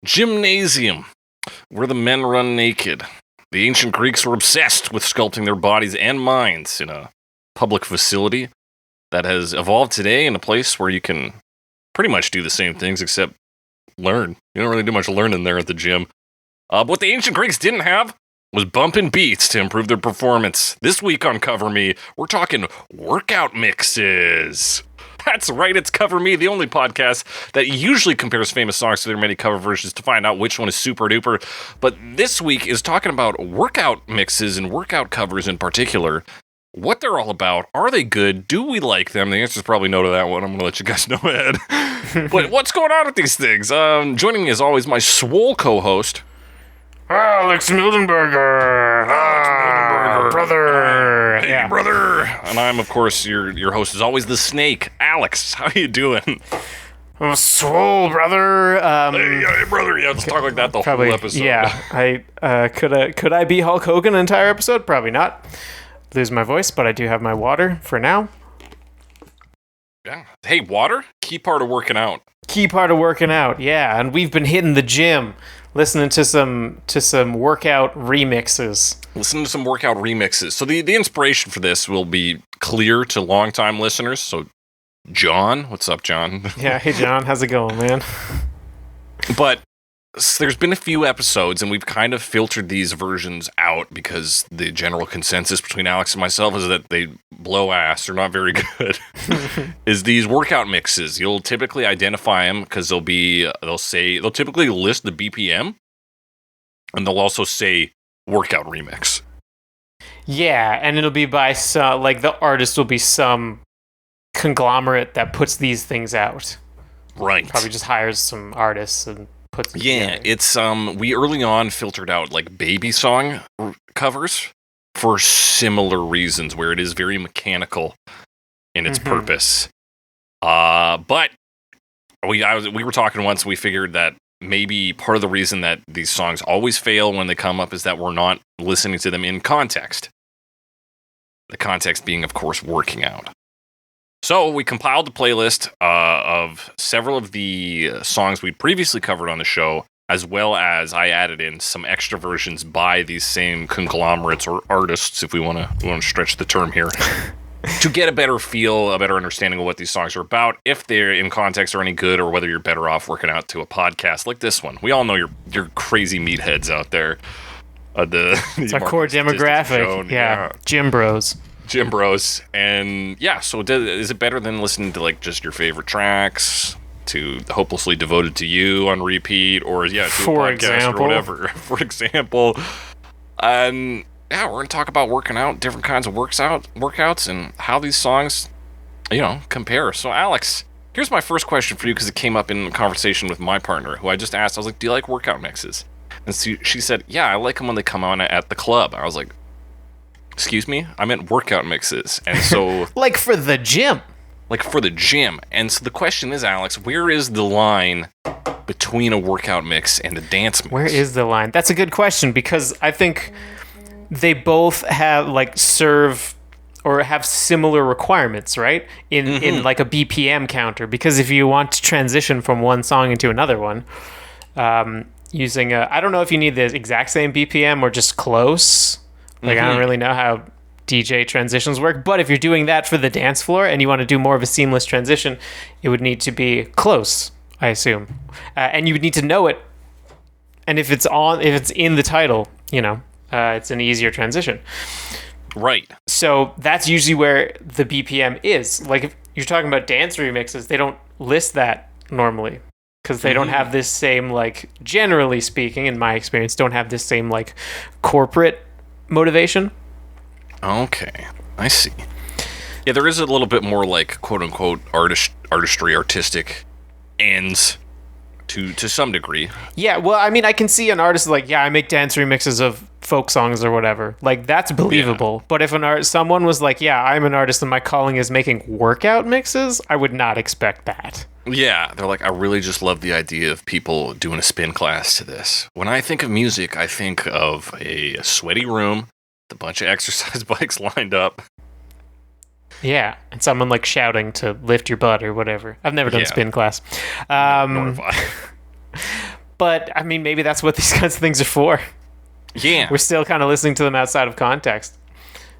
Gymnasium, where the men run naked. The ancient Greeks were obsessed with sculpting their bodies and minds in a public facility that has evolved today in a place where you can pretty much do the same things except learn. You don't really do much learning there at the gym. But what the ancient Greeks didn't have was bumping beats to improve their performance. This week on Cover Me, we're talking workout mixes. That's right, it's Cover Me, the only podcast that usually compares famous songs to their many cover versions to find out which one is super duper. But this week is talking about workout mixes and workout covers in particular. What they're all about. Are they good? Do we like them? The answer is probably no to that one. I'm going to let you guys know ahead. But what's going on with these things? Joining me as always, my swole co-host, Alex Mildenberger. Brother. Hey, brother. And I'm, of course, your host is always the Snake. Alex, how you doing? I'm swole, brother. Hey, brother. Yeah, let's talk like that the Probably, whole episode. Yeah. Could I be Hulk Hogan an entire episode? Probably not. Lose my voice, but I do have my water for now. Yeah. Hey, water? Key part of working out. Key part of working out, yeah. And we've been hitting the gym, listening to some workout remixes. Listen to some workout remixes. So the inspiration for this will be clear to longtime listeners. So, John, what's up, John? Yeah, hey John, how's it going, man? But there's been a few episodes, and we've kind of filtered these versions out because the general consensus between Alex and myself is that they blow ass. They're not very good. Is these workout mixes. You'll typically identify them because they'll typically list the BPM, and they'll also say workout remix. Yeah, and it'll be by some, like the artist will be some conglomerate that puts these things out. Right. Probably just hires some artists and puts them together. It's we early on filtered out like baby song covers for similar reasons where it is very mechanical in its purpose. But we were talking once and we figured that maybe part of the reason that these songs always fail when they come up is that we're not listening to them in context. The context being, of course, working out. So we compiled a playlist of several of the songs we'd previously covered on the show, as well as I added in some extra versions by these same conglomerates or artists, if we want to stretch the term here, to get a better feel, a better understanding of what these songs are about, if they're in context or any good, or whether you're better off working out to a podcast like this one. We all know you're crazy meatheads out there. It's our core demographic. Yeah, gym bros. Gym bros. And yeah, so is it better than listening to like just your favorite tracks, to Hopelessly Devoted to You on repeat, or to a podcast or whatever, for example. And yeah, we're going to talk about working out, different kinds of workouts, and how these songs, compare. So Alex, here's my first question for you, because it came up in a conversation with my partner, who I just asked. I was like, do you like workout mixes? And she said, yeah, I like them when they come on at the club. I was like, excuse me? I meant workout mixes. And so... Like for the gym. And so the question is, Alex, where is the line between a workout mix and a dance mix? Where is the line? That's a good question, because I think they both have, serve or have similar requirements, right? In like a BPM counter. Because if you want to transition from one song into another one, using I don't know if you need the exact same BPM or just close. I don't really know how DJ transitions work, but if you're doing that for the dance floor and you want to do more of a seamless transition, it would need to be close, I assume. And you would need to know it. And if it's in the title, it's an easier transition. Right. So that's usually where the BPM is. Like if you're talking about dance remixes, they don't list that normally, because they don't have this same, generally speaking, in my experience, don't have this same, corporate motivation. Okay, I see. Yeah, there is a little bit more quote unquote artistry, artistic ends to some degree. Yeah, well, I mean, I can see an artist I make dance remixes of folk songs or whatever. That's believable. Yeah. But if someone was I'm an artist and my calling is making workout mixes, I would not expect that. Yeah, they're I really just love the idea of people doing a spin class to this. When I think of music, I think of a sweaty room, with a bunch of exercise bikes lined up. Yeah, and someone shouting to lift your butt or whatever. I've never done a spin class. Nor have I. But I mean, maybe that's what these kinds of things are for. Yeah. We're still kind of listening to them outside of context.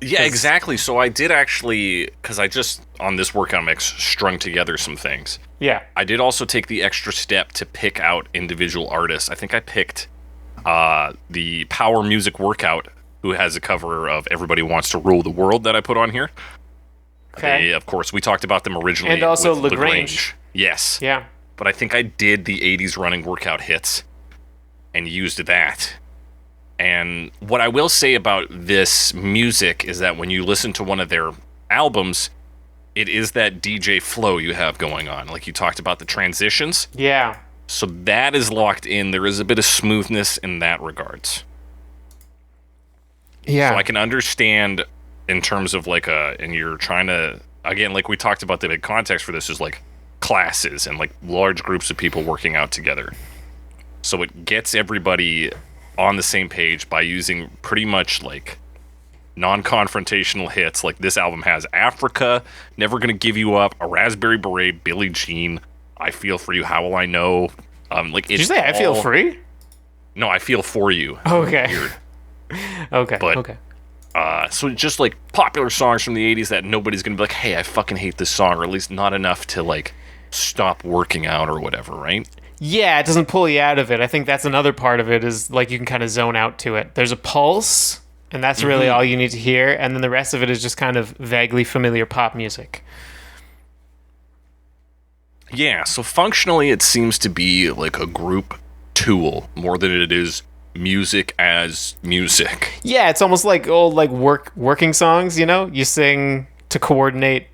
Yeah, exactly. So I did actually, because I just, on this workout mix, strung together some things. Yeah. I did also take the extra step to pick out individual artists. I think I picked the Power Music Workout, who has a cover of Everybody Wants to Rule the World that I put on here. Okay. Of course, we talked about them originally. And also with Lagrange. Yes. Yeah. But I think I did the 80s running workout hits and used that. And what I will say about this music is that when you listen to one of their albums, it is that DJ flow you have going on. Like you talked about the transitions. Yeah. So that is locked in. There is a bit of smoothness in that regards. Yeah. So I can understand in terms of like and you're trying to, again, like we talked about, the big context for this is like classes and like large groups of people working out together. So it gets everybody on the same page by using pretty much like non-confrontational hits. Like this album has Africa, Never Gonna Give You Up, A Raspberry Beret, Billie Jean, I Feel For You, How Will I Know? Like, Did you say I Feel Free? No, I Feel For You. Okay. Weird. Okay. But, okay. So just like popular songs from the 80s that nobody's gonna be like, hey, I fucking hate this song, or at least not enough to like stop working out or whatever, right? Yeah, it doesn't pull you out of it. I think that's another part of it is like you can kind of zone out to it. There's a pulse, and that's really all you need to hear, and then the rest of it is just kind of vaguely familiar pop music. Yeah, so functionally it seems to be like a group tool more than it is music as music. Yeah, it's almost like old like working songs, you know? You sing to coordinate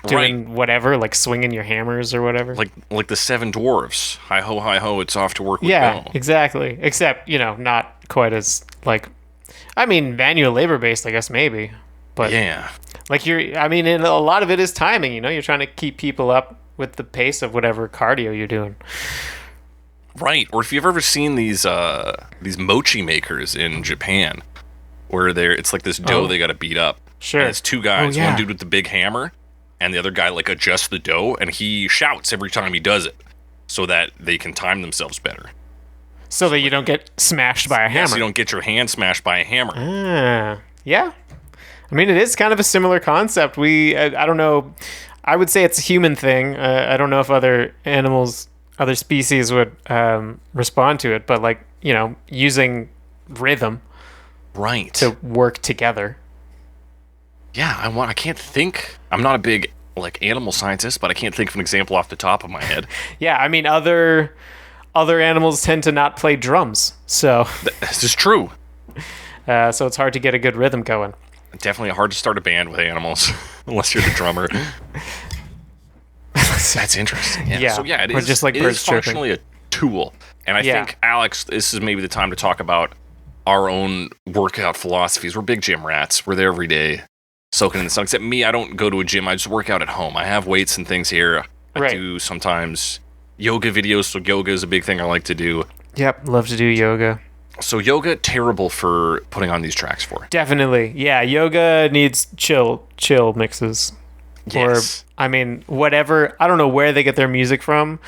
doing whatever, like swinging your hammers or whatever. Like the Seven Dwarfs. Hi ho, it's off to work we yeah, go. exactly. Except, you know, not quite as like, I mean, manual labor based, I guess maybe. But yeah, like and a lot of it is timing, you know? You're trying to keep people up with the pace of whatever cardio you're doing. right. Or if you've ever seen these mochi makers in Japan, where it's like this dough they got to beat up. Sure. And it's two guys, yeah. one dude with the big hammer, and the other guy like adjusts the dough, and he shouts every time he does it, so that they can time themselves better. So that you don't get smashed by a hammer. So you don't get your hand smashed by a hammer. Yeah. I mean, it is kind of a similar concept. I don't know. I would say it's a human thing. I don't know if other animals, other species would respond to it, but like, you know, using rhythm Right. to work together. Yeah, I can't think. I'm not a big like animal scientist, but I can't think of an example off the top of my head. Yeah, I mean, other animals tend to not play drums, so This is true. so it's hard to get a good rhythm going. Definitely hard to start a band with animals unless you're the drummer. That's interesting. Yeah. Yeah, So yeah, it or is just like it birds is functionally a tool. And I Yeah. think, Alex, this is maybe the time to talk about our own workout philosophies. We're big gym rats. We're there every day, soaking in the sun. Except me, I don't go to a gym. I just work out at home. I have weights and things here. I Right. do sometimes yoga videos. So yoga is a big thing I like to do. Yep, love to do yoga. So yoga, terrible for putting on these tracks for. Definitely. Yeah, yoga needs chill mixes. Yes. Or, I mean, whatever. I don't know where they get their music from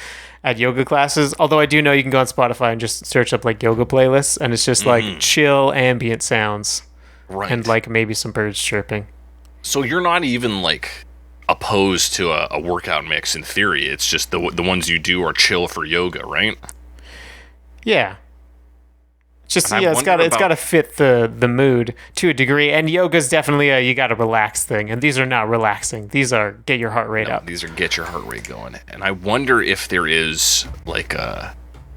at yoga classes. Although I do know you can go on Spotify and just search up like yoga playlists, and it's just like chill ambient sounds Right. and like maybe some birds chirping. So you're not even like opposed to a workout mix in theory. It's just the ones you do are chill for yoga, right? Yeah. Just And I yeah, it's got wonder to fit the mood to a degree, and yoga's definitely a you got to relax thing, and these are not relaxing. These are get your heart rate up. These are get your heart rate going. And I wonder if there is like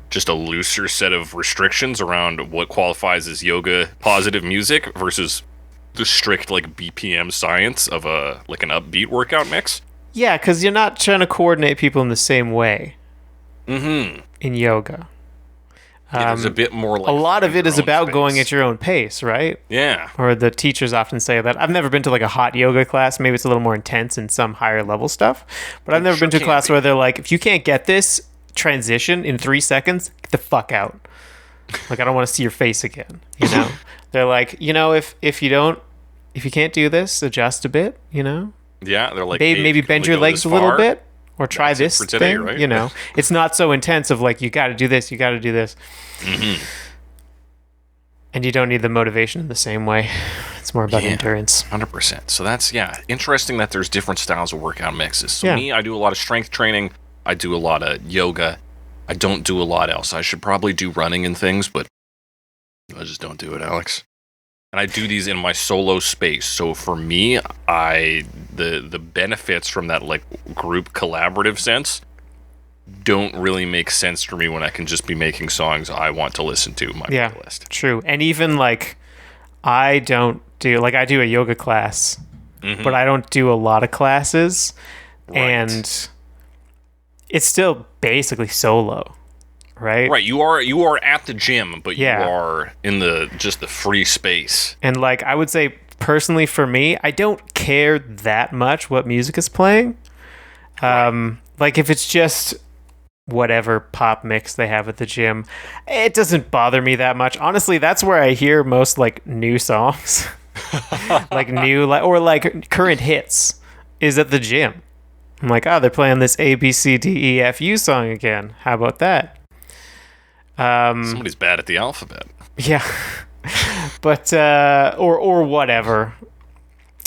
just a looser set of restrictions around what qualifies as yoga positive music versus the strict like BPM science of an upbeat workout mix. Yeah, because you're not trying to coordinate people in the same way in yoga. Yeah, there's a bit more like A lot of it is your own about going space. at your own pace, right? Yeah. Or the teachers often say that. I've never been to like a hot yoga class. Maybe it's a little more intense in some higher level stuff. But I've never sure been to a can class be. where they're like, if you can't get this transition in 3 seconds, get the fuck out. Like, I don't want to see your face again. You know? They're like, you know, if you can't do this, adjust a bit, you know? Yeah, they're like Maybe hey, bend can we your go legs this a little far? bit. or try That's it this for today, thing. right? You know, it's not so intense of like, you got to do this, you got to do this. Mm-hmm. And you don't need the motivation in the same way. It's more about endurance. 100%. So that's, interesting that there's different styles of workout mixes. So Yeah. me, I do a lot of strength training. I do a lot of yoga. I don't do a lot else. I should probably do running and things, but I just don't do it, Alex. And I do these in my solo space. So for me, the benefits from that like group collaborative sense don't really make sense for me when I can just be making songs I want to listen to in my playlist. True. And even like I do a yoga class, but I don't do a lot of classes. Right. And it's still basically solo, right? Right, you are at the gym, but Yeah. you are in the free space. And like I would say personally for me, I don't care that much what music is playing. Like if it's just whatever pop mix they have at the gym, it doesn't bother me that much. Honestly, that's where I hear most like new songs. Or current hits is at the gym. I'm like, oh, they're playing this A B C D E F U song again. How about that? Somebody's bad at the alphabet. Yeah. But or whatever.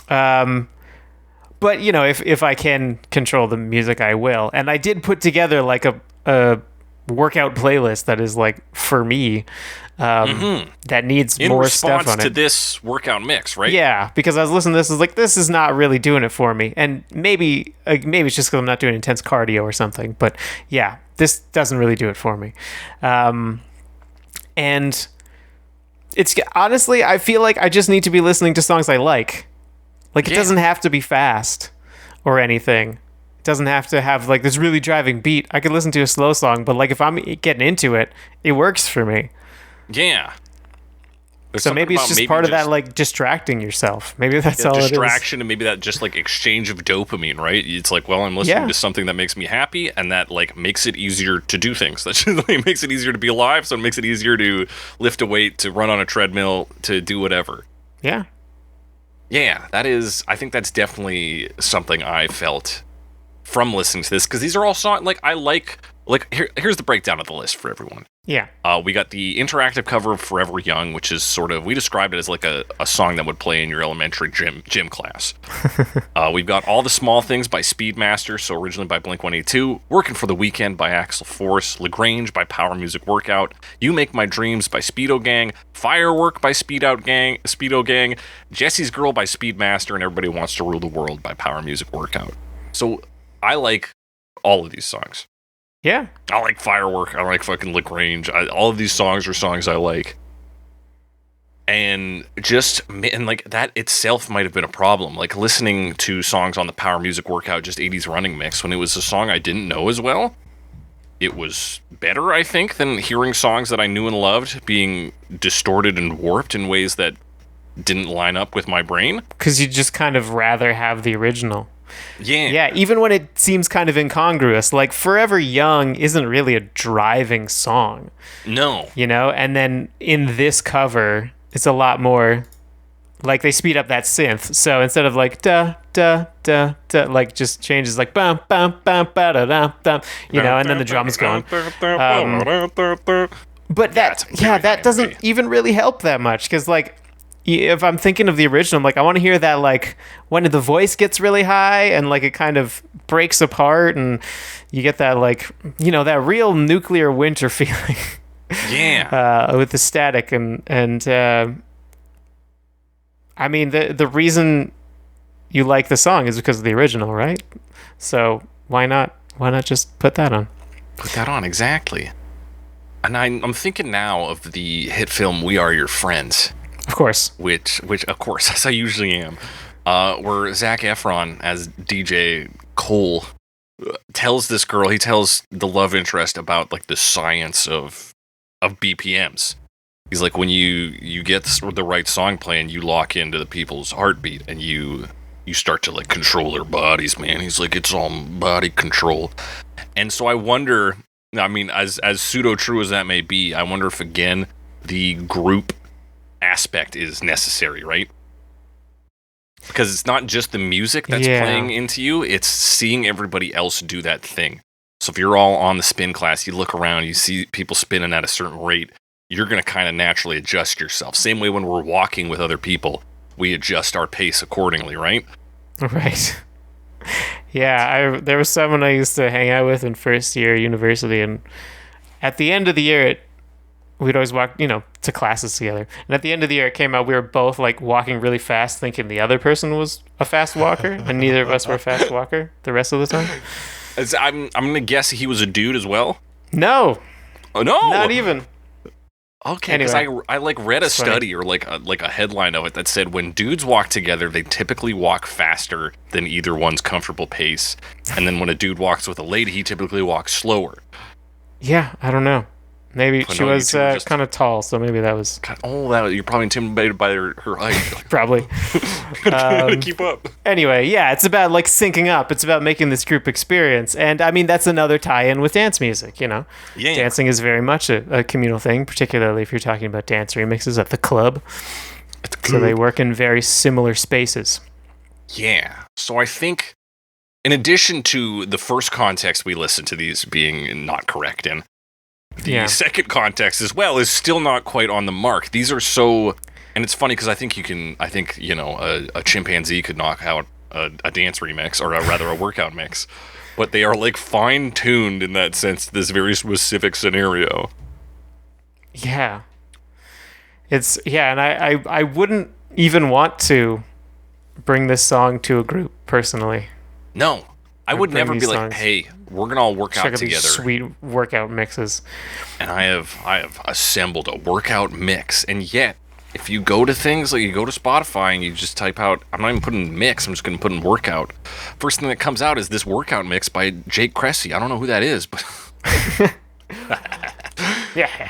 But you know, if I can control the music, I will. And I did put together like a workout playlist that is like for me, that needs In more stuff response on to it. this workout mix, right? Yeah, because I was listening to this, I was like, this is not really doing it for me. And maybe it's just because I'm not doing intense cardio or something. But yeah, this doesn't really do it for me. And it's honestly, I feel like I just need to be listening to songs I like. Like, it doesn't have to be fast or anything. It doesn't have to have like this really driving beat. I could listen to a slow song, but like if I'm getting into it, it works for me. Yeah. There's So something maybe it's about just part of that, like distracting yourself. Maybe that's all it is. distraction and maybe that just like exchange of dopamine, right? It's like, well, I'm listening to something that makes me happy, and that like makes it easier to do things. That just like, makes it easier to be alive, so it makes it easier to lift a weight, to run on a treadmill, to do whatever. Yeah. Yeah, I think that's definitely something I felt from listening to this, because these are all songs like I like here's the breakdown of the list for everyone. Yeah. We got the interactive cover of Forever Young, which is sort of, we described it as like a song that would play in your elementary gym class. We've got All the Small Things by Speedmaster, so originally by Blink-182, Working for the Weekend by Axel Force, LaGrange by Power Music Workout, You Make My Dreams by Speedo Gang, Firework by Speedo Gang, Jesse's Girl by Speedmaster, and Everybody Wants to Rule the World by Power Music Workout. So I like all of these songs. Yeah. I like Firework. I like fucking LaGrange. All of these songs are songs I like. And like that itself might have been a problem. Like listening to songs on the Power Music Workout, just 80s running mix, when it was a song I didn't know as well, it was better, I think, than hearing songs that I knew and loved being distorted and warped in ways that didn't line up with my brain. Because you just kind of rather have the original. Yeah. Yeah, even when it seems kind of incongruous. Like, Forever Young isn't really a driving song. No. You know? And then in this cover, it's a lot more... Like, they speed up that synth. So instead of like, da, da, da, da, like, just changes like, bum, bum, bum, ba, da, da, da, you know, and then the drum's going. But that doesn't even really help that much. Because, like... If I'm thinking of the original, like I want to hear that like when the voice gets really high and like it kind of breaks apart and you get that like, you know, that real nuclear winter feeling. Yeah. With the static and I mean the reason you like the song is because of the original, right? So why not just put that on? Put that on, exactly. And I'm thinking now of the hit film We Are Your Friends. Of course. Which of course, as I usually am, where Zac Efron as DJ Cole tells this girl, he tells the love interest about like the science of BPMs. He's like, when you get the right song playing, you lock into the people's heartbeat and you start to like control their bodies, man. He's like, it's all body control. And so I wonder, I mean, as pseudo true as that may be, I wonder if again the group aspect is necessary, right? because it's not just the music that's Yeah. playing into you, it's seeing everybody else do that thing. So if you're all on the spin class, you look around, you see people spinning at a certain rate, you're going to kind of naturally adjust yourself. Same way when we're walking with other people, we adjust our pace accordingly, right? Right. Yeah, there was someone I used to hang out with in first year university, and at the end of the year, we'd always walk, to classes together. And at the end of the year, it came out we were both like walking really fast, thinking the other person was a fast walker, and neither of us were a fast walker the rest of the time. I'm gonna guess he was a dude as well. No, Oh no, not even. Okay, because Anyway, I like read a it's funny. study or like a headline of it that said when dudes walk together, they typically walk faster than either one's comfortable pace, and then when a dude walks with a lady, he typically walks slower. Yeah, I don't know. Maybe But she no, you was two were just- kind of tall, so maybe that was God, you're probably intimidated by her height. probably. Gotta keep up. Anyway, yeah, it's about like syncing up. It's about making this group experience, and I mean that's another tie-in with dance music. Yeah. Dancing is very much a communal thing, particularly if you're talking about dance remixes at the club. So they work in very similar spaces. Yeah. So I think, in addition to the first context we listened to these being not correct in, the Yeah. second context as well is still not quite on the mark. These are so, and it's funny because I think a chimpanzee could knock out a dance remix, or rather a workout mix, but they are like fine tuned in that sense to this very specific scenario. Yeah. And I wouldn't even want to bring this song to a group personally. No, I would bring never be these like, songs. hey, we're gonna all work Check out out these together. sweet workout mixes. And I have assembled a workout mix, and yet if you go to things like you go to Spotify and you just type out, I'm not even putting mix, I'm just going to put in workout. First thing that comes out is this workout mix by Jake Cressy. I don't know who that is, but Yeah.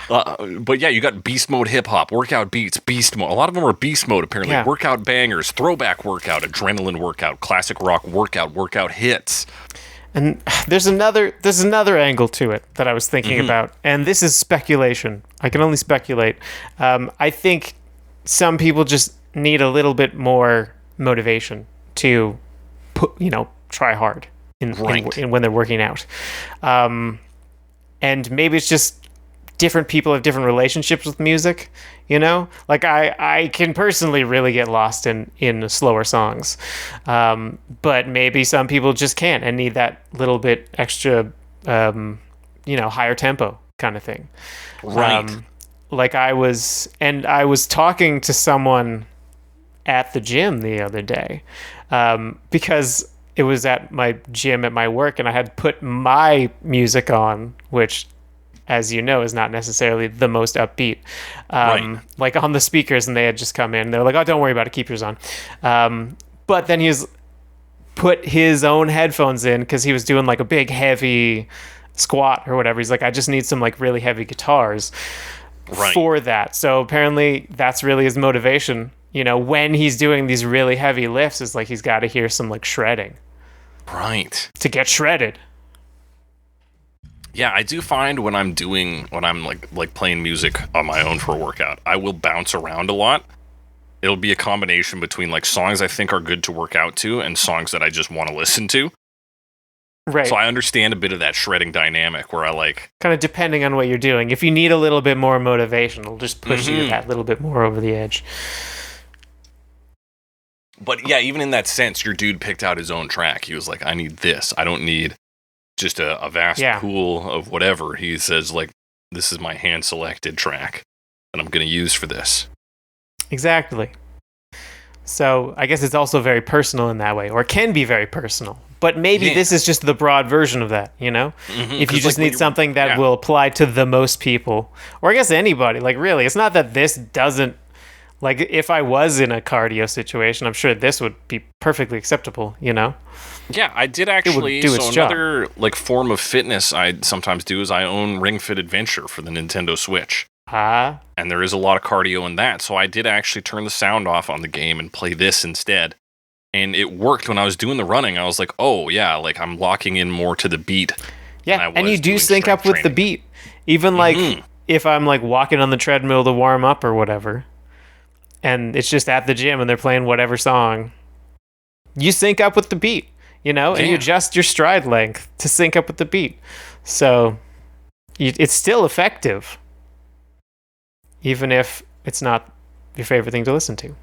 but yeah, you got beast mode hip hop, workout beats, beast mode. A lot of them are beast mode apparently. Yeah. Workout bangers, throwback workout, adrenaline workout, classic rock workout hits. And there's another angle to it that I was thinking about, and this is speculation. I can only speculate. I think some people just need a little bit more motivation to try hard in when they're working out, and maybe it's just different people have different relationships with music. Like I can personally really get lost in slower songs, but maybe some people just can't and need that little bit extra higher tempo kind of thing. Right. Like I was talking to someone at the gym the other day, because it was at my gym at my work, and I had put my music on, which, as you know, is not necessarily the most upbeat, Right. like on the speakers, and they had just come in. They were like, "Oh, don't worry about it, keep yours on." But then he's put his own headphones in because he was doing like a big heavy squat or whatever. He's like, "I just need some like really heavy guitars Right. for that." So apparently that's really his motivation. When he's doing these really heavy lifts, is like he's got to hear some like shredding Right. to get shredded. Yeah, I do find when I'm like playing music on my own for a workout, I will bounce around a lot. It'll be a combination between like songs I think are good to work out to and songs that I just want to listen to. Right. So I understand a bit of that shredding dynamic where I like, Kind of depending on what you're doing. If you need a little bit more motivation, it'll just push you that little bit more over the edge. but yeah, even in that sense, your dude picked out his own track. He was like, I need this. I don't need just a vast Yeah. pool of whatever. He says like, this is my hand selected track that I'm going to use for this. Exactly. So I guess it's also very personal in that way, or can be very personal. But maybe Yeah. this is just the broad version of that, If you 'Cause, just like, when need you- something that yeah. will apply to the most people, or I guess anybody. Like really, it's not that this doesn't. Like if I was in a cardio situation, I'm sure this would be perfectly acceptable, Yeah, I did actually. do its So job. another like form of fitness I sometimes do is I own Ring Fit Adventure for the Nintendo Switch, Ah, and there is a lot of cardio in that. So I did actually turn the sound off on the game and play this instead, and it worked when I was doing the running. I was like, oh yeah, like I'm locking in more to the beat. than I yeah, and was you do doing sync up strength with the training. beat, even like Mhm. if I'm like walking on the treadmill to warm up or whatever, and it's just at the gym and they're playing whatever song. you sync up with the beat, and you Yeah. adjust your stride length to sync up with the beat. So it's still effective, even if it's not your favorite thing to listen to.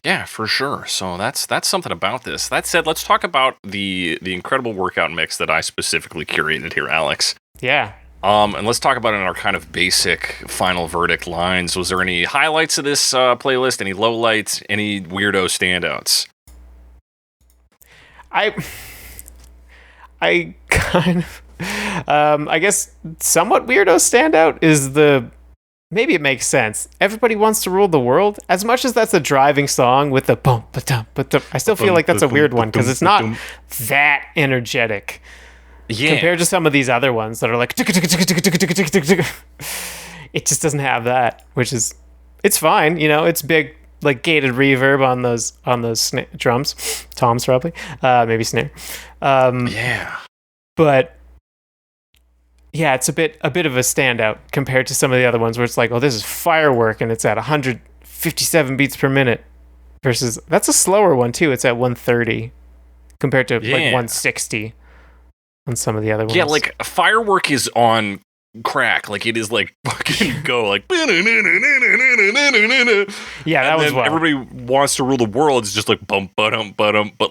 Yeah, for sure. So that's something about this. That said, let's talk about the incredible workout mix that I specifically curated here, Alex. Yeah. And let's talk about it in our kind of basic final verdict lines. Was there any highlights of this playlist? Any lowlights? Any weirdo standouts? I kind of, I guess somewhat weirdo standout is maybe it makes sense. Everybody Wants to Rule the World. As much as that's a driving song with the bump, but I still feel like that's a weird one because it's not that energetic. Yeah. Compared to some of these other ones that are like, it just doesn't have that, which is, it's fine. It's big, like gated reverb on those drums, toms probably, maybe snare. Yeah. But yeah, it's a bit of a standout compared to some of the other ones where it's like, oh, this is firework and it's at 157 beats per minute versus that's a slower one too. It's at 130 compared to like 160 on some of the other ones. Yeah, like firework is on crack. Like it is like fucking go like yeah, that was wild. Everybody Wants to Rule the World is just like bump but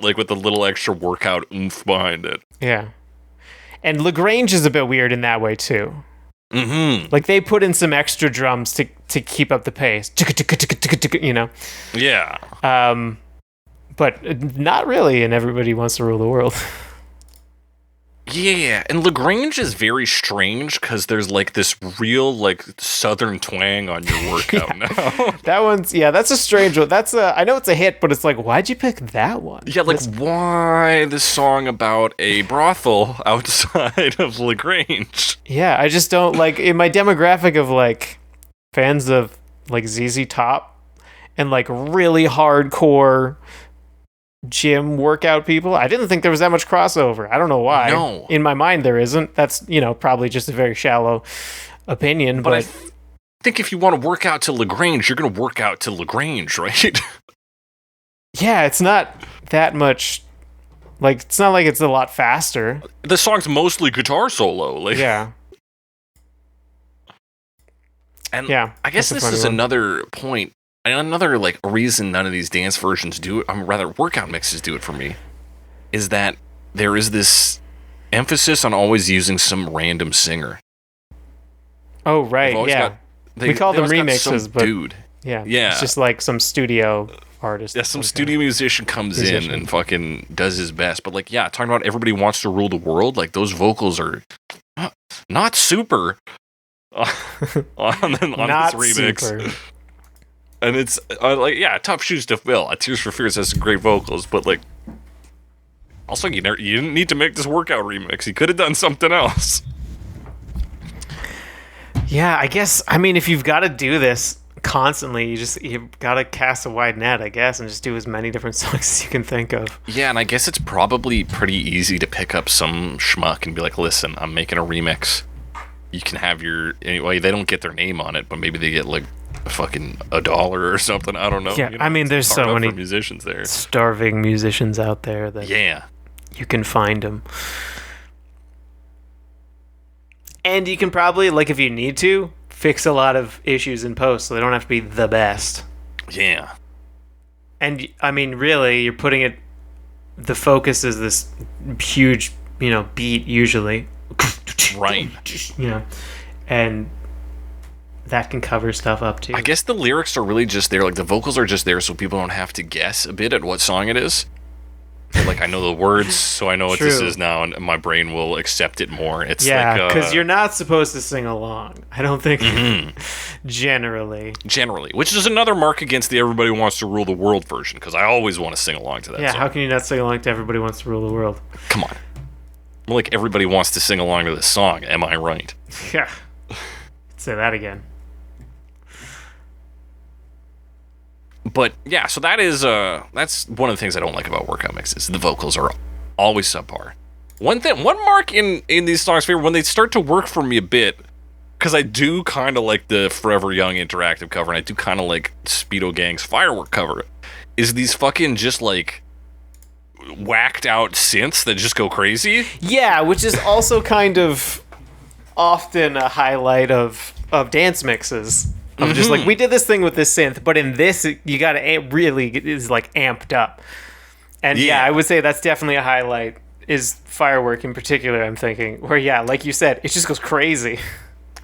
like with a little extra workout oomph behind it. Yeah. And LaGrange is a bit weird in that way too. Mm-hmm. Like they put in some extra drums to keep up the pace. Yeah. But not really in Everybody Wants to Rule the World. Yeah, and LaGrange is very strange because there's like this real like southern twang on your workout now. That's a strange one. I know it's a hit, but it's like, why'd you pick that one? Yeah, like why this song about a brothel outside of LaGrange? Yeah, I just don't like in my demographic of like fans of like ZZ Top and like really hardcore gym workout people. I didn't think there was that much crossover. I don't know why. No. In my mind there isn't. That's, probably just a very shallow opinion, but I think if you want to work out to LaGrange, you're going to work out to LaGrange, right? Yeah, it's not that much. Like, it's not like it's a lot faster. The song's mostly guitar solo. Like, yeah. And yeah, I guess this is another point. Another like reason none of these dance versions do it, rather workout mixes do it for me, is that there is this emphasis on always using some random singer. Oh right, yeah. We call them remixes, but dude. Yeah, yeah. It's just like some studio artist. Yeah, some studio musician comes in and fucking does his best. But like, yeah, talking about Everybody Wants to Rule the World, like those vocals are not super on this remix. Super. And it's like, yeah, tough shoes to fill. Tears for Fears has some great vocals, but like, also you didn't need to make this workout remix. You could have done something else. Yeah, I guess. I mean, if you've got to do this constantly, you've got to cast a wide net, I guess, and just do as many different songs as you can think of. Yeah, and I guess it's probably pretty easy to pick up some schmuck and be like, listen, I'm making a remix. You can have anyway, they don't get their name on it, but maybe they get like fucking $1 or something. I don't know. Yeah, I mean, there's so many musicians there, starving musicians out there that you can find them, and you can probably, like, if you need to, fix a lot of issues in post, so they don't have to be the best. Yeah, and I mean, really, you're putting it. The focus is this huge, beat usually, right? And that can cover stuff up too. I guess the lyrics are really just there, like the vocals are just there so people don't have to guess a bit at what song it is. So, like, I know the words, so I know what this is now, and my brain will accept it more. It's because you're not supposed to sing along. I don't think generally, which is another mark against the Everybody Wants to Rule the World version, because I always want to sing along to that. Yeah, song. How can you not sing along to Everybody Wants to Rule the World? Come on, like everybody wants to sing along to this song. Am I right? Yeah. Say that again. But yeah, so that's one of the things I don't like about workout mixes. The vocals are always subpar. One mark in these songs favor when they start to work for me a bit, because I do kind of like the Forever Young interactive cover, and I do kind of like Speedo Gang's Firework cover, is these fucking just like whacked out synths that just go crazy. Yeah, which is also kind of often a highlight of dance mixes. Of just like, we did this thing with this synth, but in this, you got to really is like amped up. And yeah, I would say that's definitely a highlight, is Firework in particular, I'm thinking. Where, yeah, like you said, it just goes crazy.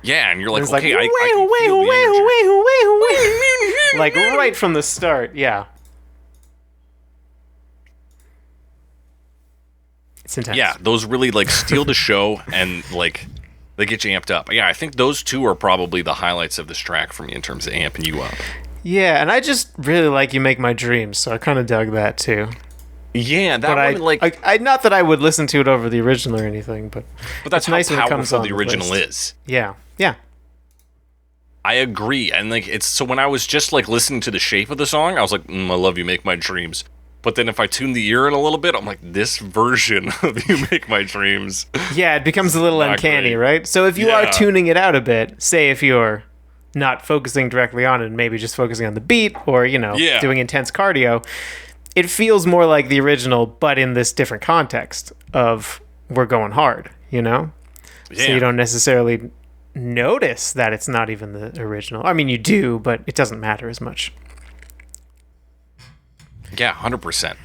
Yeah, and you're like, It's okay, like, I can feel the energy. like right from the start, yeah. It's intense. Yeah, those really like steal the show and like they get you amped up. Yeah, I think those two are probably the highlights of this track for me in terms of amping you up. Yeah, and I just really like You Make My Dreams, so I kind of dug that too. Yeah, that But one, like, I not that I would listen to it over the original or anything, but that's it's nice how when it comes powerful on the the original list. is. Yeah, yeah. I agree, and like it's so when I was just like listening to the shape of the song, I was like, I love You Make My Dreams. But then if I tune the ear in a little bit, I'm like, this version of You Make My Dreams. Yeah, it becomes a little Not uncanny, great. right? So if you are Yeah. tuning it out a bit, say if you're not focusing directly on it, and maybe just focusing on the beat or, Yeah. doing intense cardio, it feels more like the original, but in this different context of we're going hard, Yeah. So you don't necessarily notice that it's not even the original. I mean, you do, but it doesn't matter as much. Yeah, 100%.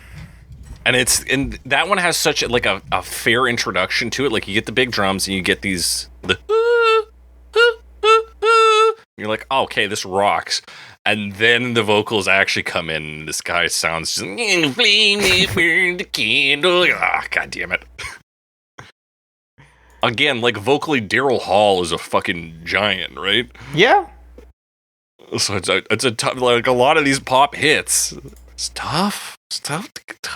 And that one has such like a fair introduction to it. Like you get the big drums and you get you're like, oh, okay, this rocks. And then the vocals actually come in and this guy sounds just flame it, burn the candle. Ah, god damn it. Again, like vocally Daryl Hall is a fucking giant, right? Yeah. So it's a tough, like a lot of these pop hits. It's tough. It's tough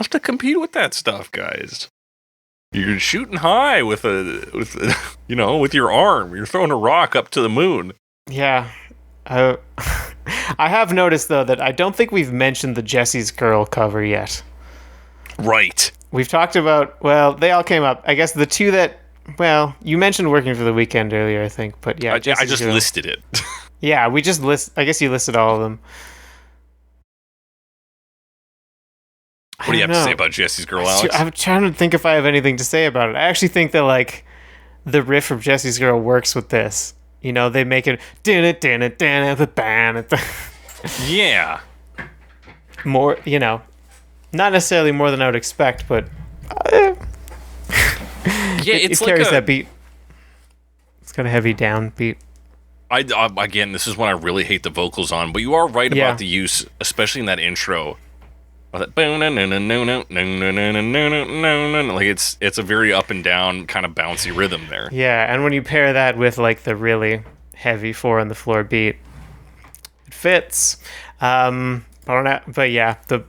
to compete with that stuff, guys. You're shooting high with your arm. You're throwing a rock up to the moon. Yeah. I have noticed, though, that I don't think we've mentioned the Jesse's Girl cover yet. Right. We've talked about, well, they all came up. I guess the two that, well, you mentioned Working for the Weekend earlier, I think, but yeah. I Jesse's just Girl. listed it. Yeah, we just I guess you listed all of them. What do you have to say about Jesse's Girl, Alex? I'm trying to think if I have anything to say about it. I actually think that, like, the riff from Jesse's Girl works with this. They make it Yeah. more, not necessarily more than I would expect, but Yeah, it it's carries like that beat. It's got a heavy down beat. Again, this is one I really hate the vocals on, but you are right Yeah. about the use, especially in that intro. Like it's a very up and down kind of bouncy rhythm there. Yeah, and when you pair that with like the really heavy 4 on the floor beat, it fits. But yeah, the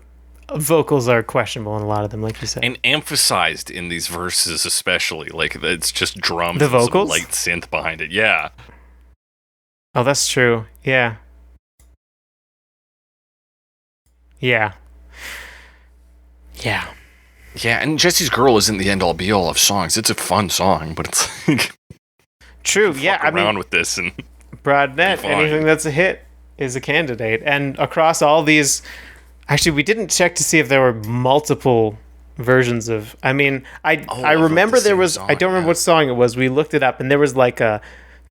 vocals are questionable in a lot of them, like you said. And emphasized in these verses, especially like it's just drums, The and some vocals? light synth behind it. Yeah, Oh, that's true. Yeah. Yeah. Yeah. yeah. And Jesse's Girl isn't the end all be all of songs. It's a fun song, but it's like True. Yeah. fuck I around mean, with this and Broadnet, fine. anything that's a hit is a candidate. And across all these, actually, we didn't check to see if there were multiple versions of. I mean, I of remember the there same was. song, I don't remember yeah. what song it was. We looked it up, and there was like a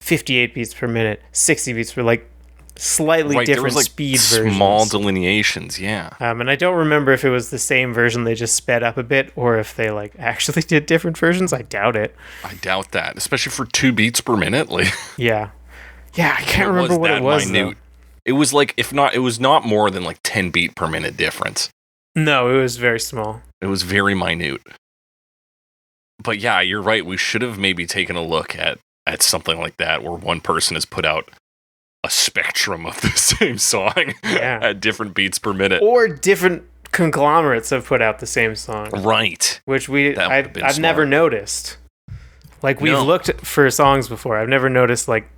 58 beats per minute, 60 beats per, like slightly right, there different was like speed small versions. delineations. Yeah, And I don't remember if it was the same version they just sped up a bit, or if they like actually did different versions. I doubt it. I doubt that, especially for 2 beats per minute. Like Yeah. Yeah, I can't remember what it was. Though. It was like, if not, it was not more than like 10 beat per minute difference. No, it was very small. It was very minute. But yeah, you're right. We should have maybe taken a look at something like that, where one person has put out a spectrum of the same song Yeah. at different beats per minute. Or different conglomerates have put out the same song, Right. which That would've been I've never smart. noticed. Like we've No. looked for songs before. I've never noticed like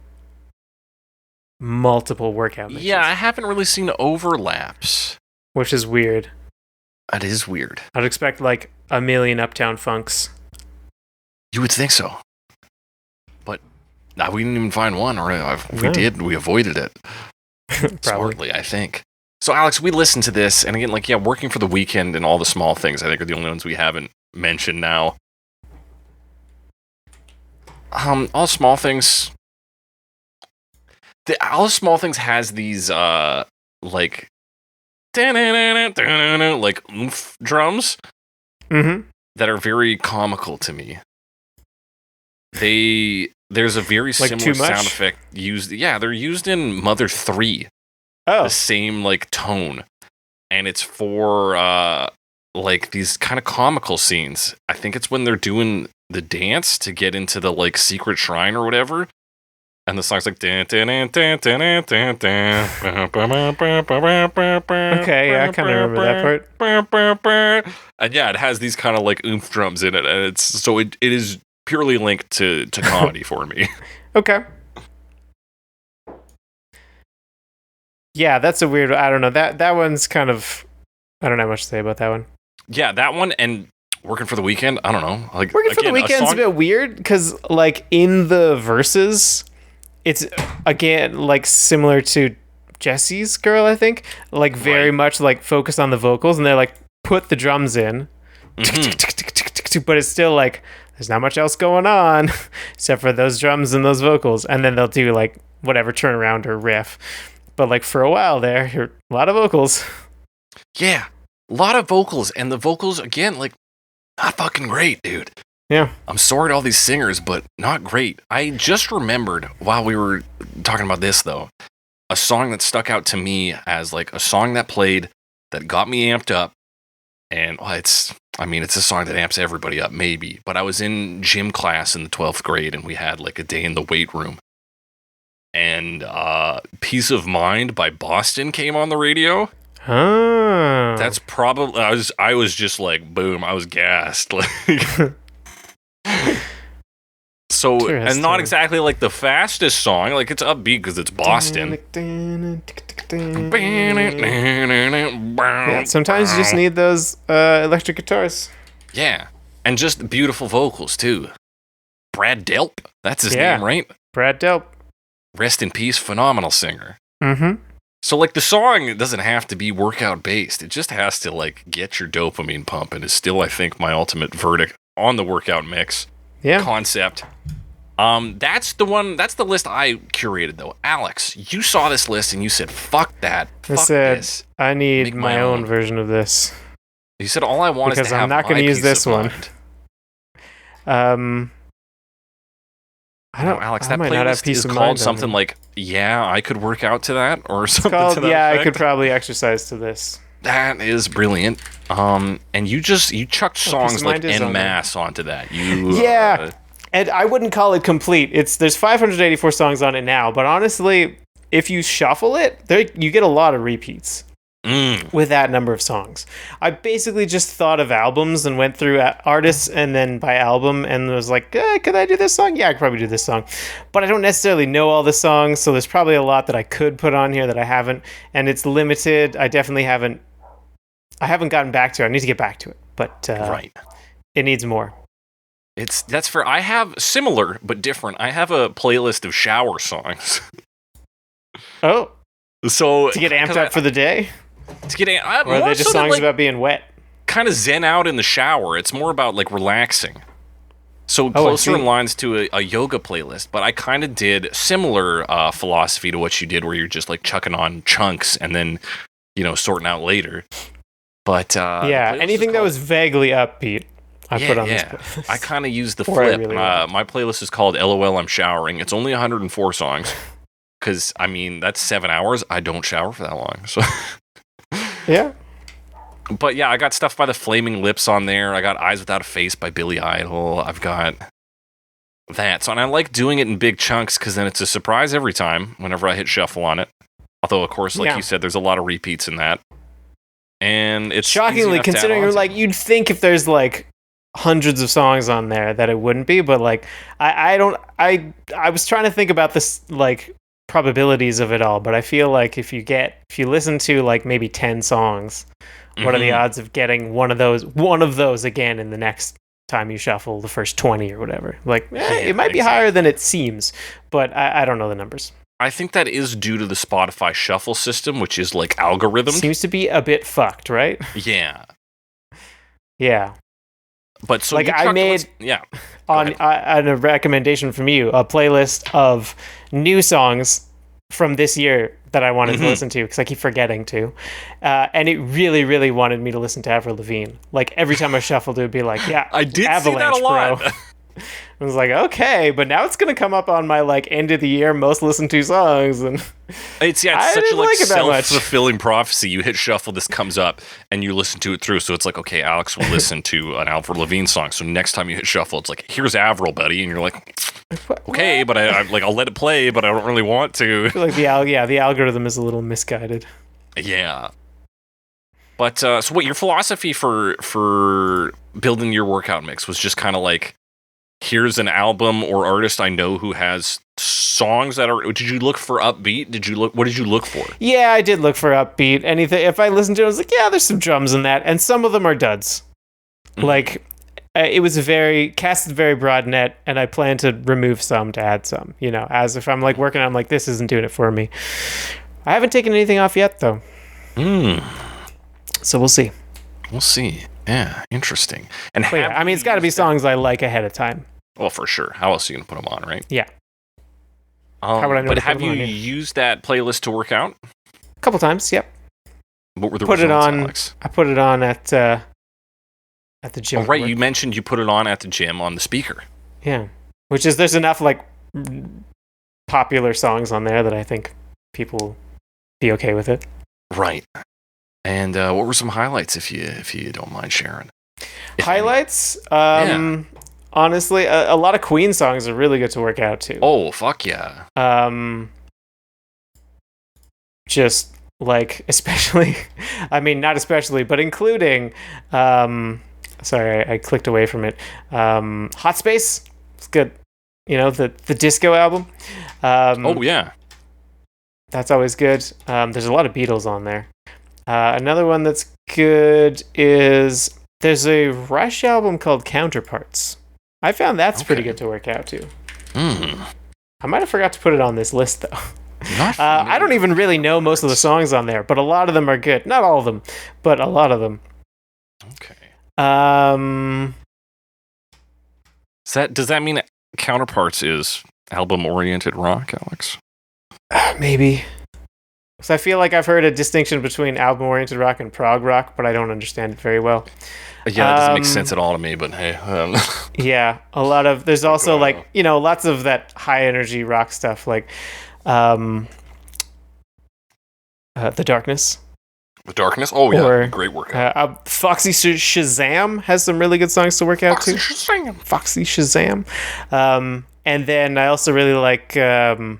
multiple workout mixes, Yeah, I haven't really seen overlaps. which is weird. That is weird. I'd expect like a million Uptown Funks. You would think so. But we didn't even find one, or if we No. did, we avoided it. Probably. Smartly, I think. So, Alex, we listened to this, and again, like, yeah, Working for the Weekend and All the Small Things, I think, are the only ones we haven't mentioned now. All Small Things... All the Small Things has these, like... like, oomph drums that are very comical to me. There's a very similar sound effect used... Yeah, they're used in Mother 3. Oh. The same, like, tone. And it's for, like, these kind of comical scenes. I think it's when they're doing the dance to get into the, like, secret shrine or whatever. And the song's like... Okay, yeah, I kind of remember that part. And yeah, it has these kind of, like, oomph drums in it. And it's... So it is purely linked to comedy for me. Okay. Yeah, that's a weird... I don't know. That one's kind of... I don't have much to say about that one. Yeah, that one and Working for the Weekend, I don't know. Like, Working for the Weekend's a bit weird because, like, in the verses, it's, again, like, similar to Jesse's Girl, I think. Like, very much, like, focused on the vocals, and they're like, put the drums in. But it's still, like, there's not much else going on except for those drums and those vocals. And then they'll do, like, whatever turnaround or riff. But, like, for a while there, a lot of vocals. Yeah, a lot of vocals. And the vocals, again, like, not fucking great, dude. Yeah. I'm sorry to all these singers, but not great. I just remembered, while we were talking about this, though, a song that stuck out to me as, like, a song that played that got me amped up. And, well, it's a song that amps everybody up, maybe. But I was in gym class in the 12th grade, and we had, like, a day in the weight room. And Peace of Mind by Boston came on the radio. Oh. That's probably... I was just like, boom, I was gassed. Like, so, and not exactly like the fastest song. Like, it's upbeat because it's Boston. Yeah, sometimes you just need those electric guitars. Yeah, and just beautiful vocals, too. Brad Delp, that's his name, right? Brad Delp. Rest in peace, phenomenal singer. Mm-hmm. So, like, the song doesn't have to be workout-based. It just has to, like, get your dopamine pumping is still, I think, my ultimate verdict on the workout mix concept. That's the list I curated, though. Alex, you saw this list and you said, fuck that. Fuck this. I need my own version of this. You said, all I want is to have I'm not going to use this one. I don't, Alex, I that might not have playlist peace is of called mind something like, yeah, I could work out to that, or something to that I effect. could probably exercise to this. That is brilliant. And you chucked songs like en masse onto that. And I wouldn't call it complete. There's 584 songs on it now, but honestly, if you shuffle it, you get a lot of repeats. With that number of songs. I basically just thought of albums and went through artists and then by album and was like, could I do this song? Yeah, I could probably do this song. But I don't necessarily know all the songs, so there's probably a lot that I could put on here that I haven't, and it's limited. I definitely haven't gotten back to it. I need to get back to it, but it needs more. That's fair. I have similar but different. I have a playlist of shower songs. Oh. So to get amped up for the day? Or are they just songs about being wet? Kind of zen out in the shower. It's more about like relaxing. So closer in lines to a yoga playlist, but I kind of did similar philosophy to what you did, where you're just like chucking on chunks and then, sorting out later. But anything that was vaguely upbeat, I put on this playlist. I kind of used the flip. My playlist is called LOL I'm Showering. It's only 104 songs. Because, that's 7 hours. I don't shower for that long. So yeah. But yeah, I got stuff by the Flaming Lips on there. I got Eyes Without a Face by Billy Idol. I've got that. So, and I like doing it in big chunks because then it's a surprise every time whenever I hit shuffle on it. Although, of course, like you said, there's a lot of repeats in that. And it's shockingly, considering you'd think if there's like hundreds of songs on there that it wouldn't be, but like I was trying to think about this like probabilities of it all, but I feel like if you listen to like maybe 10 songs, what are the odds of getting one of those again in the next time you shuffle the first 20 or whatever? Like it might be higher than it seems, but I don't know the numbers. I think that is due to the Spotify Shuffle system, which is like algorithmed. Seems to be a bit fucked, right? Yeah. Yeah. But so like I made on a recommendation from you, a playlist of new songs from this year that I wanted to listen to because I keep forgetting to, and it really, really wanted me to listen to Avril Lavigne. Like every time I shuffled, it would be like, "Yeah, I did Avalanche, see that a lot." Bro. I was like, okay, but now it's gonna come up on my like end of the year most listened to songs, and it's such a like self-fulfilling prophecy. You hit shuffle, this comes up, and you listen to it through. So it's like, okay, Alex will listen to an Avril Lavigne song. So next time you hit shuffle, it's like, here's Avril, buddy, and you're like, okay, but I'll let it play, but I don't really want to. I feel like the algorithm is a little misguided. Yeah. But so what your philosophy for building your workout mix was just kind of like, here's an album or artist I know who has songs that are. Did you look for upbeat? What did you look for? Yeah, I did look for upbeat. Anything. If I listened to it, I was like, yeah, there's some drums in that, and some of them are duds. Like, it was casted very broad net, and I plan to remove some to add some. You know, as if I'm like working, I'm like, this isn't doing it for me. I haven't taken anything off yet, though. So we'll see. We'll see. Yeah, interesting. And I mean, it's got to be songs I like ahead of time. Well, for sure. How else are you gonna put them on, right? Yeah. How would I know? But have you used that playlist to work out? A couple times. Yep. What were the results, Alex? I put it on at the gym. Oh, right. You mentioned you put it on at the gym on the speaker. Yeah. There's enough like popular songs on there that I think people will be okay with it. Right. And what were some highlights, if you don't mind sharing? Highlights? Honestly, a lot of Queen songs are really good to work out to. Oh, fuck yeah. Just like, especially, I mean, not especially, but including, sorry, I clicked away from it. Hot Space, it's good. You know, the disco album. Oh, yeah. That's always good. There's a lot of Beatles on there. Another one that's good is there's a Rush album called Counterparts. I found that's pretty good to work out to. I might have forgot to put it on this list though. I don't even really know most of the songs on there, but a lot of them are good. Not all of them, but a lot of them. Okay. Does that mean Counterparts is album-oriented rock, Alex? Maybe. So I feel like I've heard a distinction between album-oriented rock and prog rock, but I don't understand it very well. Yeah, that doesn't make sense at all to me, but hey. Yeah, there's also like, you know, lots of that high-energy rock stuff, like The Darkness. The Darkness? Oh, yeah, great workout. Foxy Shazam has some really good songs to work out to. Foxy Shazam. And then I also really like... the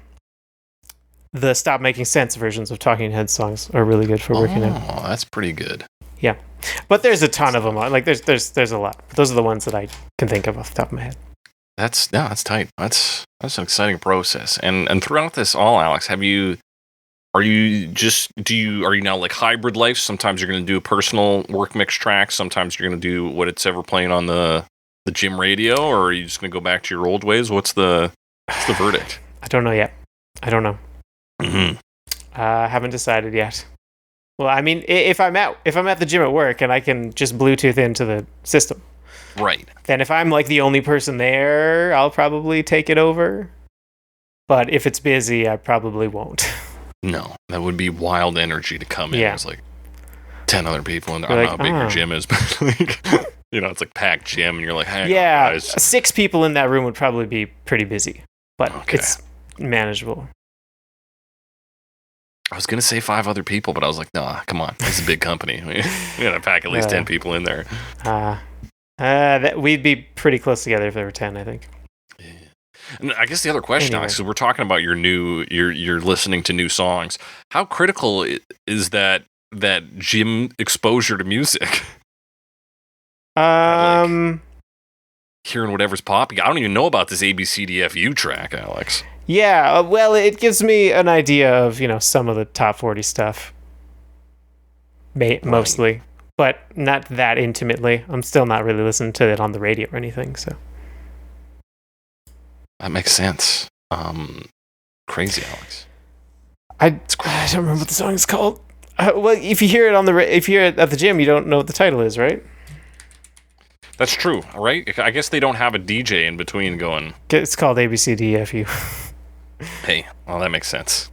Stop Making Sense versions of Talking Heads songs are really good for working out. Oh, that's pretty good. Yeah, but there's a ton of them. Like there's a lot. But those are the ones that I can think of off the top of my head. That's tight. That's an exciting process. And throughout this all, Alex, are you now like hybrid life? Sometimes you're going to do a personal work mix track. Sometimes you're going to do what it's ever playing on the gym radio, or are you just going to go back to your old ways? What's the verdict? I don't know yet. I don't know. Mm-hmm. Haven't decided yet. Well, I mean, if I'm at the gym at work and I can just Bluetooth into the system, right? Then if I'm like the only person there, I'll probably take it over. But if it's busy, I probably won't. No, that would be wild energy to come in. There's like 10 other people, and I don't know how big your gym is, but like, you know, it's like packed gym, and you're like, hey, guys. 6 people in that room would probably be pretty busy, but it's manageable. I was going to say 5 other people, but I was like, nah, come on. It's a big company. We got to pack at least 10 people in there. We'd be pretty close together if there were 10, I think. Yeah. And I guess the other question, Alex, so we're talking about you're listening to new songs. How critical is that gym exposure to music? Like, hearing whatever's popping. I don't even know about this ABCDFU track, Alex. Yeah, well, it gives me an idea of, you know, some of the top 40 stuff. Mostly. But not that intimately. I'm still not really listening to it on the radio or anything, so. That makes sense. Crazy, Alex. I don't remember what the song is called. Well, if you hear it if you hear it at the gym, you don't know what the title is, right? That's true, right? I guess they don't have a DJ in between going. It's called ABCDFU. Hey, well, that makes sense.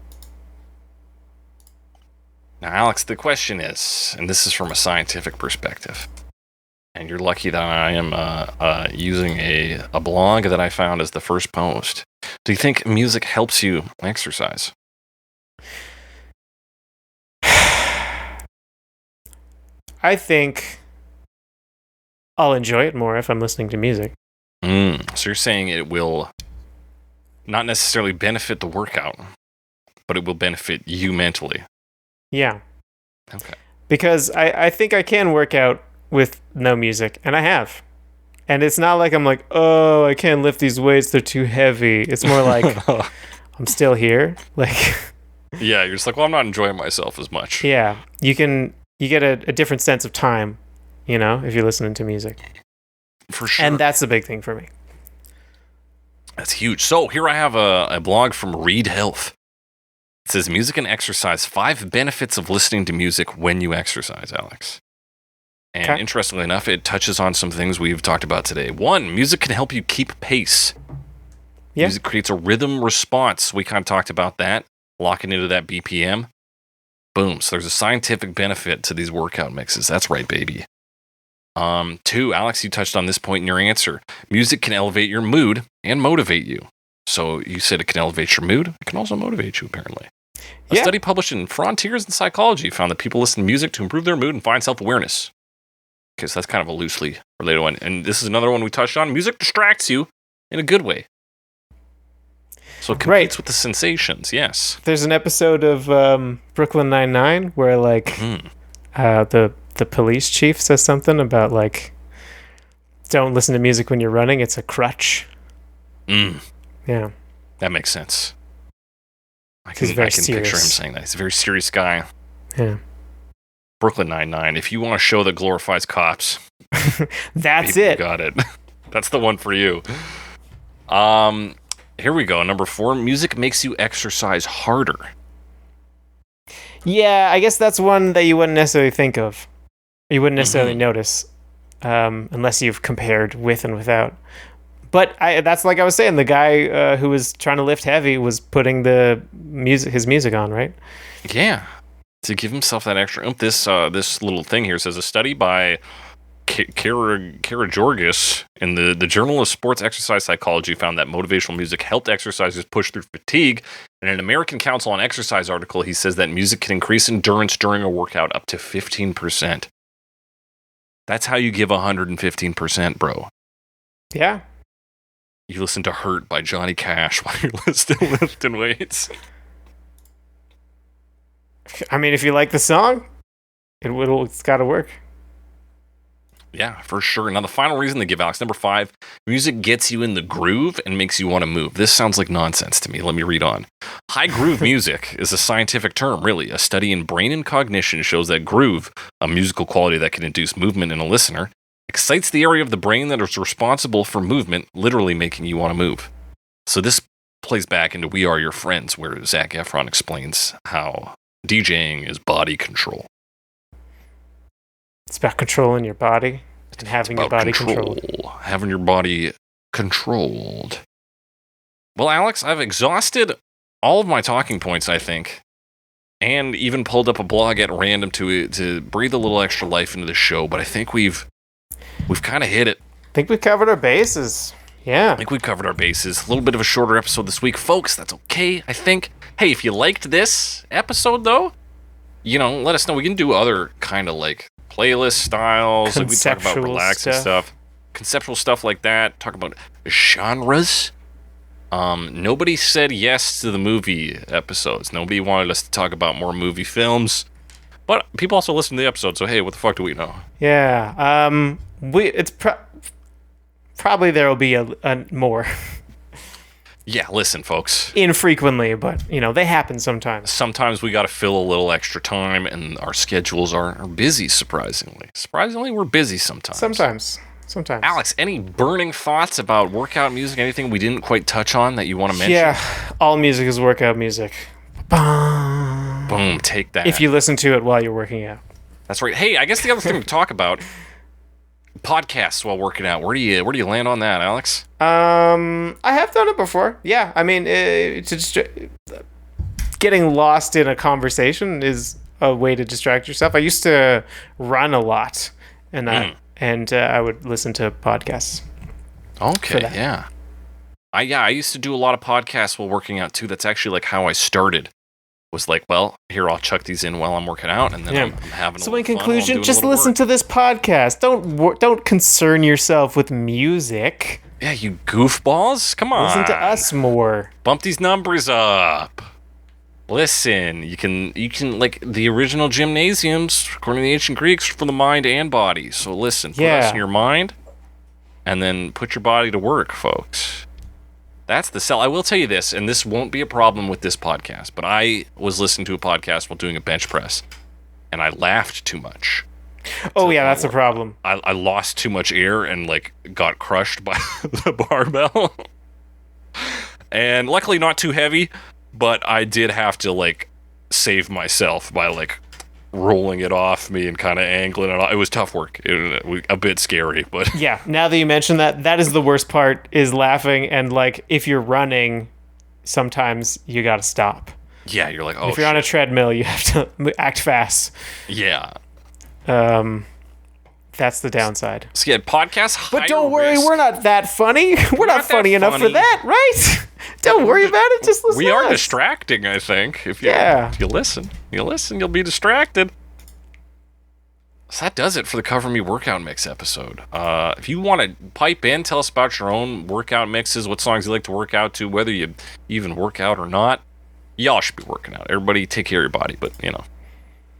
Now, Alex, the question is, and this is from a scientific perspective, and you're lucky that I am using a blog that I found as the first post. Do you think music helps you exercise? I think I'll enjoy it more if I'm listening to music. So you're saying it will not necessarily benefit the workout, but it will benefit you mentally. Yeah. Okay. Because I think I can work out with no music, and I have. And it's not like I'm like, oh, I can't lift these weights, they're too heavy. It's more like, I'm still here. Like, yeah, you're just like, well, I'm not enjoying myself as much. Yeah. You get a different sense of time, if you're listening to music. For sure. And that's the big thing for me. That's huge. So here I have a blog from Reed Health. It says, music and exercise, 5 benefits of listening to music when you exercise, Alex. And Interestingly enough, it touches on some things we've talked about today. 1, music can help you keep pace. Yeah. Music creates a rhythm response. We kind of talked about that, locking into that BPM. Boom. So there's a scientific benefit to these workout mixes. That's right, baby. 2, Alex, you touched on this point in your answer. Music can elevate your mood and motivate you. So you said it can elevate your mood. It can also motivate you, apparently. A study published in Frontiers in Psychology found that people listen to music to improve their mood and find self-awareness. Because that's kind of a loosely related one. And this is another one we touched on. Music distracts you in a good way. So it competes with the sensations, yes. There's an episode of Brooklyn Nine-Nine where, the police chief says something about, don't listen to music when you're running. It's a crutch. Yeah. That makes sense. I can picture him saying that. He's a very serious guy. Yeah. Brooklyn Nine-Nine. If you want a show that glorifies cops, that's it. Got it. That's the one for you. Here we go. Number 4, music makes you exercise harder. Yeah, I guess that's one that you wouldn't necessarily think of. You wouldn't necessarily notice unless you've compared with and without. But that's like I was saying, the guy who was trying to lift heavy was putting his music on, right? Yeah, to give himself that extra oomph. This little thing here says a study by Kara-Georgis in the Journal of Sports Exercise Psychology found that motivational music helped exercisers push through fatigue. In an American Council on Exercise article, he says that music can increase endurance during a workout up to 15%. That's how you give 115%, bro. Yeah. You listen to Hurt by Johnny Cash while you're still lifting weights. I mean, if you like the song, it's got to work. Yeah, for sure. Now, the final reason to give, Alex, number 5, music gets you in the groove and makes you want to move. This sounds like nonsense to me. Let me read on. High groove music is a scientific term, really. A study in brain and cognition shows that groove, a musical quality that can induce movement in a listener, excites the area of the brain that is responsible for movement, literally making you want to move. So this plays back into We Are Your Friends, where Zac Efron explains how DJing is body control. It's about controlling your body and having your body controlled. Having your body controlled. Well, Alex, I've exhausted all of my talking points, I think, and even pulled up a blog at random to breathe a little extra life into the show, but I think we've kind of hit it. I think we covered our bases. Yeah. I think we've covered our bases. A little bit of a shorter episode this week. Folks, that's okay, I think. Hey, if you liked this episode, though, let us know. We can do other kind of playlist styles. We talk about relaxing stuff. Conceptual stuff like that. Talk about genres. Nobody said yes to the movie episodes. Nobody wanted us to talk about more movie films. But people also listen to the episode, so hey, what the fuck do we know? Yeah. Probably there will be a more. Yeah, listen, folks. Infrequently, but, they happen sometimes. Sometimes we got to fill a little extra time, and our schedules are busy, surprisingly. Surprisingly, we're busy sometimes. Sometimes. Alex, any burning thoughts about workout music? Anything we didn't quite touch on that you want to mention? Yeah, all music is workout music. Bum. Boom, take that. If you listen to it while you're working out. That's right. Hey, I guess the other thing to talk about, podcasts while working out. Where do you land on that, Alex? I have done it before. Yeah, I mean, getting lost in a conversation is a way to distract yourself. I used to run a lot, and I would listen to podcasts. Okay, yeah. I used to do a lot of podcasts while working out too. That's actually like how I started. Was like, well, here, I'll chuck these in while I'm working out, and then I'm having. So in conclusion, just listen to this podcast. Don't concern yourself with music. Yeah, you goofballs! Come on, listen to us more. Bump these numbers up. Listen, you can like the original gymnasiums, according to the ancient Greeks, for the mind and body. So listen, put us in your mind, and then put your body to work, folks. That's the sell. I will tell you this, and this won't be a problem with this podcast, but I was listening to a podcast while doing a bench press, and I laughed too much. Oh, yeah, that's a problem. I lost too much air and, like, got crushed by the barbell. And luckily not too heavy, but I did have to, like, save myself by, like, rolling it off me and kind of angling it off. It was tough work. A bit scary, but yeah, now that you mention that is the worst part, is laughing. And like, if you're running, sometimes you gotta stop. Yeah, you're like, oh, if you're on a treadmill, you have to act fast. Yeah. That's the downside. So yeah, podcasts. But don't worry, we're not that funny. We're not funny enough for that, right? Don't worry about it. Just listen. We are distracting, I think. If you listen, you'll be distracted. So that does it for the Cover Me Workout Mix episode. If you want to pipe in, tell us about your own workout mixes, what songs you like to work out to, whether you even work out or not. Y'all should be working out. Everybody take care of your body, but you know.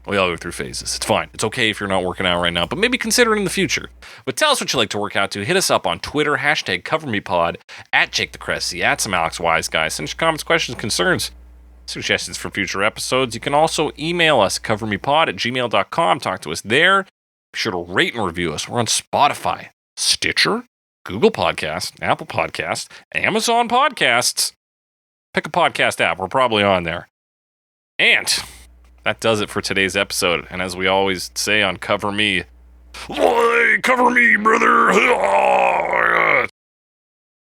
We all go through phases. It's fine. It's okay if you're not working out right now, but maybe consider it in the future. But tell us what you like to work out to. Hit us up on Twitter, #CoverMePod, @JakeTheCressy, @SomeAlexWiseGuy. Send us your comments, questions, concerns, suggestions for future episodes. You can also email us at covermepod@gmail.com. Talk to us there. Be sure to rate and review us. We're on Spotify, Stitcher, Google Podcasts, Apple Podcasts, Amazon Podcasts. Pick a podcast app. We're probably on there. And that does it for today's episode. And as we always say on Cover Me, cover me, brother.